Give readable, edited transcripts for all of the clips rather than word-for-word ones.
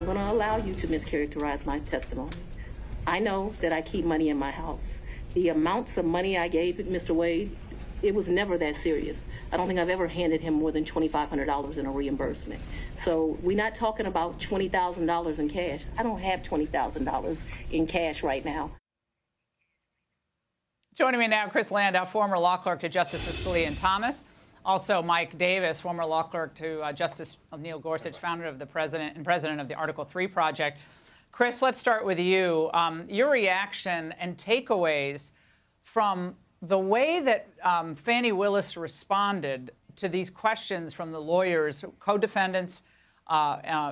I'm going to allow you to mischaracterize my testimony. I know that I keep money in my house. The amounts of money I gave Mr. Wade, it was never that serious. I don't think I've ever handed him more than $2,500 in a reimbursement. So we're not talking about $20,000 in cash. I don't have $20,000 in cash right now. Joining me now, Chris Landau, former law clerk to Justices Scalia and Thomas. Also, Mike Davis, former law clerk to Justice Neil Gorsuch, founder of the president of the Article 3 Project. Chris, let's start with you. Your reaction and takeaways from the way that Fani Willis responded to these questions from the lawyers, co-defendants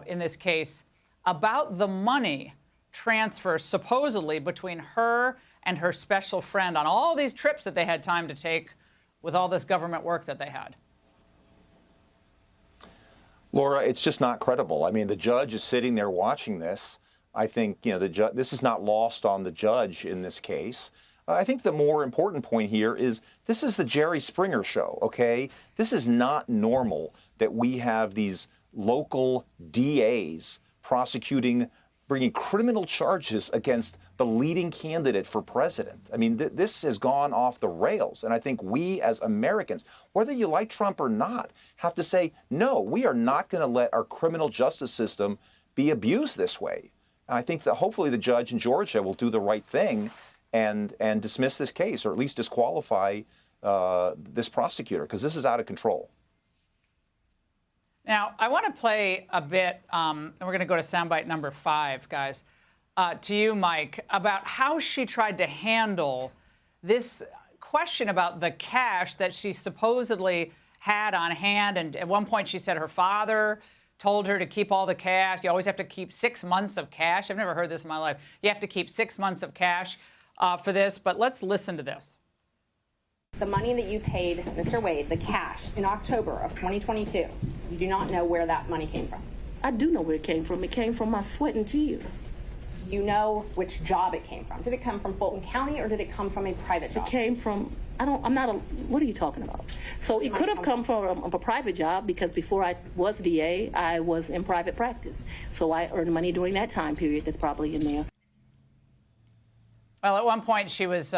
in this case, about the money transfer supposedly between her and her special friend on all these trips that they had time to take with all this government work that they had. Laura, it's just not credible. I mean, the judge is sitting there watching this. I think, this is not lost on the judge in this case. I think the more important point here is this is the Jerry Springer show, okay? This is not normal that we have these local DAs prosecuting, bringing criminal charges against the leading candidate for president. I mean, this has gone off the rails. And I think we as Americans, whether you like Trump or not, have to say, no, we are not going to let our criminal justice system be abused this way. And I think that hopefully the judge in Georgia will do the right thing and dismiss this case, or at least disqualify this prosecutor, because this is out of control. Now, I want to play a bit, and we're going to go to soundbite number 5, guys, to you, Mike, about how she tried to handle this question about the cash that she supposedly had on hand. And at one point, she said her father told her to keep all the cash. You always have to keep 6 months of cash. I've never heard this in my life. You have to keep 6 months of cash for this. But let's listen to this. The money that you paid Mr. Wade, the cash, in October of 2022, you do not know where that money came from. I do know where it came from. It came from my sweat and tears. You know which job it came from. Did it come from Fulton County or did it come from a private job? It came from, what are you talking about? So it could have come from a private job, because before I was DA, I was in private practice. So I earned money during that time period that's probably in there. Well, at one point she was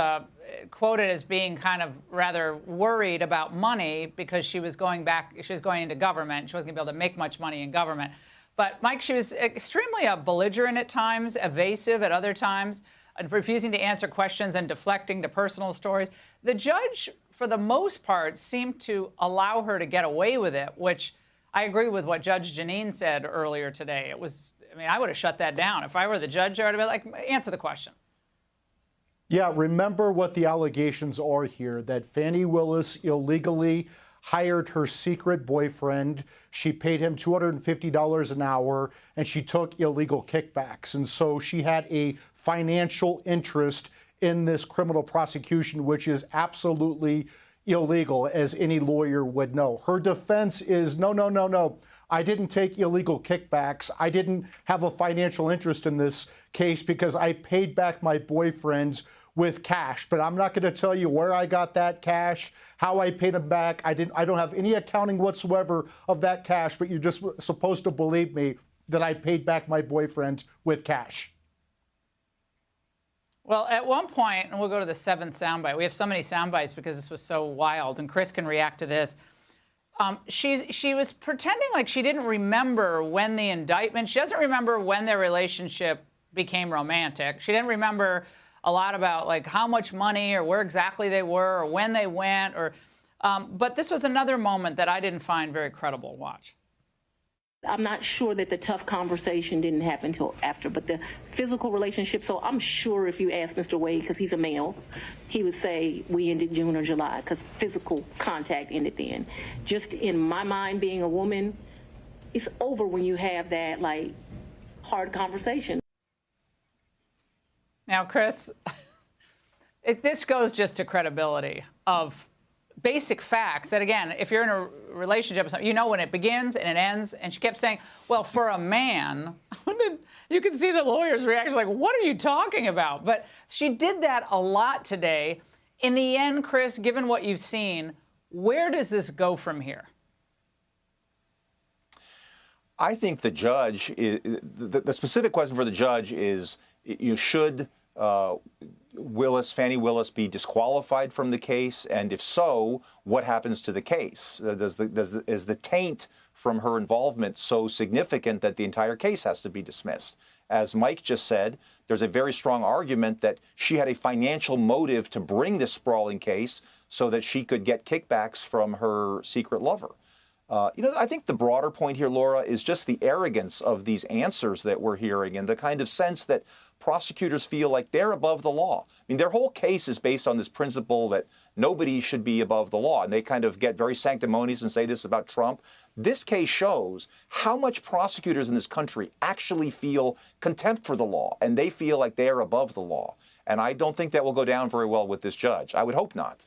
quoted as being kind of rather worried about money because she was going into government. She wasn't going to be able to make much money in government. But, Mike, she was extremely belligerent at times, evasive at other times, refusing to answer questions and deflecting to personal stories. The judge, for the most part, seemed to allow her to get away with it, which I agree with what Judge Janine said earlier today. I would have shut that down. If I were the judge, I would have been like, answer the question. Yeah, remember what the allegations are here, that Fani Willis illegally hired her secret boyfriend. She paid him $250 an hour, and she took illegal kickbacks. And so she had a financial interest in this criminal prosecution, which is absolutely illegal, as any lawyer would know. Her defense is, no. I didn't take illegal kickbacks. I didn't have a financial interest in this case because I paid back my boyfriends with cash. But I'm not going to tell you where I got that cash, how I paid them back. I don't have any accounting whatsoever of that cash, but you're just supposed to believe me that I paid back my boyfriend with cash. Well, at one point, and we'll go to the 7th soundbite. We have so many soundbites because this was so wild, and Chris can react to this. She was pretending like she didn't remember when the indictment, she doesn't remember when their relationship became romantic. She didn't remember a lot about like how much money or where exactly they were or when they went. But this was another moment that I didn't find very credible. Watch. I'm not sure that the tough conversation didn't happen until after, but the physical relationship, so I'm sure if you ask Mr. Wade, because he's a male, he would say we ended June or July, because physical contact ended then. Just in my mind, being a woman, it's over when you have that, like, hard conversation. Now, Chris, this goes just to credibility of basic facts that, again, if you're in a relationship, you know when it begins and it ends. And she kept saying, well, for a man, you can see the lawyer's reaction like, what are you talking about? But she did that a lot today. In the end, Chris, given what you've seen, where does this go from here? I think the judge, the specific question for the judge is, should Fannie Willis be disqualified from the case? And if so, what happens to the case? Is the taint from her involvement so significant that the entire case has to be dismissed? As Mike just said, there's a very strong argument that she had a financial motive to bring this sprawling case so that she could get kickbacks from her secret lover. I think the broader point here, Laura, is just the arrogance of these answers that we're hearing and the kind of sense that prosecutors feel like they're above the law. I mean, their whole case is based on this principle that nobody should be above the law. And they kind of get very sanctimonious and say this about Trump. This case shows how much prosecutors in this country actually feel contempt for the law, and they feel like they are above the law. And I don't think that will go down very well with this judge. I would hope not.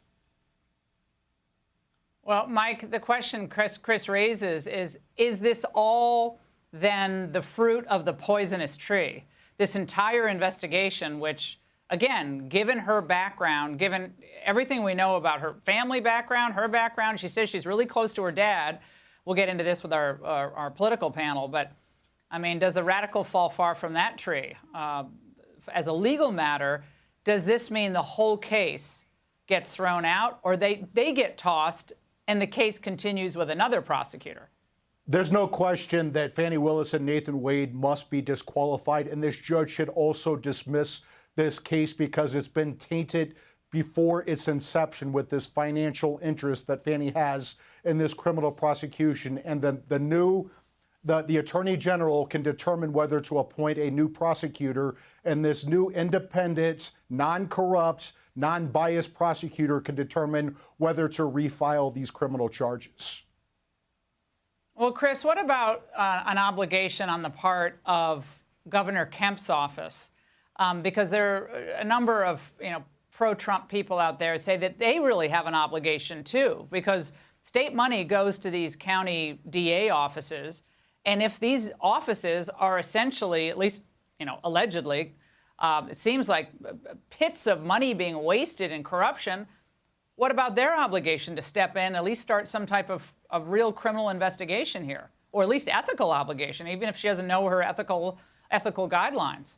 Well, Mike, the question Chris raises is this all then the fruit of the poisonous tree? This entire investigation, which, again, given her background, given everything we know about her family background, her background, she says she's really close to her dad. We'll get into this with our political panel. But, I mean, does the radical fall far from that tree? As a legal matter, does this mean the whole case gets thrown out, or they get tossed and the case continues with another prosecutor? There's no question that Fani Willis and Nathan Wade must be disqualified, and this judge should also dismiss this case because it's been tainted before its inception with this financial interest that Fani has in this criminal prosecution. And then the Attorney General can determine whether to appoint a new prosecutor, and this new independent, non-corrupt, non-biased prosecutor can determine whether to refile these criminal charges. Well, Chris, what about an obligation on the part of Governor Kemp's office? Because there are a number of pro-Trump people out there say that they really have an obligation too, because state money goes to these county DA offices, and if these offices are essentially, at least allegedly, it seems like pits of money being wasted in corruption, what about their obligation to step in, at least start some type of real criminal investigation here, or at least ethical obligation, even if she doesn't know her ethical guidelines?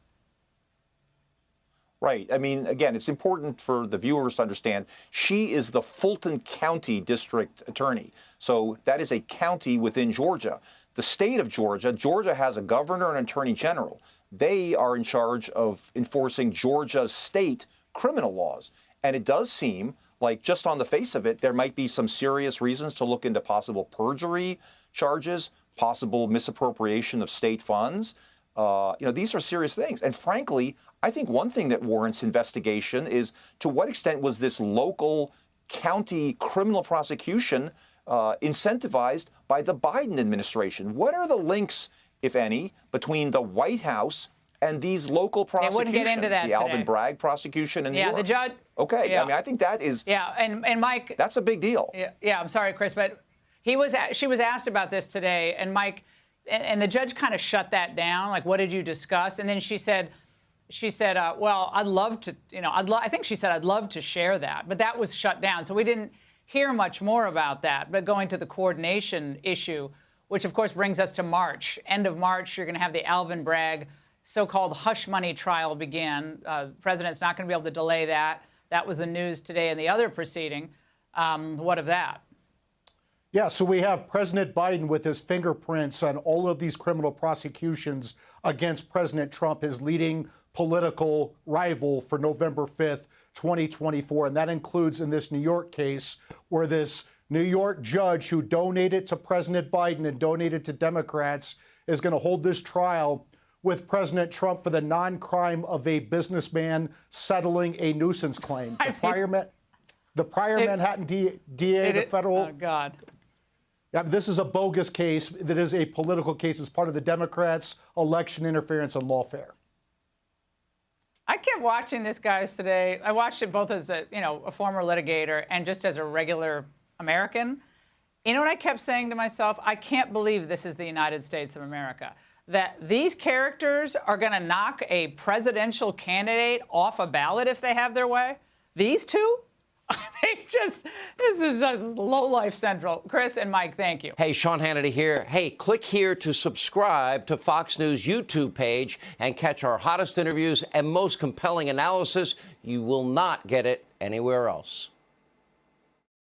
Right. I mean, again, it's important for the viewers to understand she is the Fulton County District Attorney. So that is a county within Georgia. The state of Georgia has a governor and attorney general. They are in charge of enforcing Georgia's state criminal laws. And it does seem like, just on the face of it, there might be some serious reasons to look into possible perjury charges, possible misappropriation of state funds. These are serious things. And frankly, I think one thing that warrants investigation is, to what extent was this local county criminal prosecution incentivized by the Biden administration? What are the links, if any, between the White House and these local prosecutions? They wouldn't get into that the today. Alvin Bragg prosecution in New York. Yeah, the judge. Okay, Yeah. I mean, I think that is. Yeah, and Mike. That's a big deal. Yeah, I'm sorry, Chris, but she was asked about this today, and Mike, and the judge kind of shut that down. Like, what did you discuss? And then she said, well, I'd love to, I think she said, I'd love to share that, but that was shut down. So we didn't hear much more about that. But going to the coordination issue, which of course brings us to March. End of March, you're going to have the Alvin Bragg so-called hush money trial begin. The president's not going to be able to delay that. That was the news today in the other proceeding. What of that? Yeah, so we have President Biden with his fingerprints on all of these criminal prosecutions against President Trump, his leading political rival for November 5th, 2024. And that includes in this New York case where this New York judge who donated to President Biden and donated to Democrats is going to hold this trial with President Trump for the non-crime of a businessman settling a nuisance claim. The prior Manhattan DA, the federal... Oh, God. Yeah, this is a bogus case. That is a political case as part of the Democrats' election interference and lawfare. I kept watching this, guys, today. I watched it both as a former litigator and just as a regular American. You know what I kept saying to myself? I can't believe this is the United States of America. That these characters are going to knock a presidential candidate off a ballot if they have their way? These two? This is just low life central. Chris and Mike, thank you. Hey, Sean Hannity here. Hey, click here to subscribe to Fox News YouTube page and catch our hottest interviews and most compelling analysis. You will not get it anywhere else.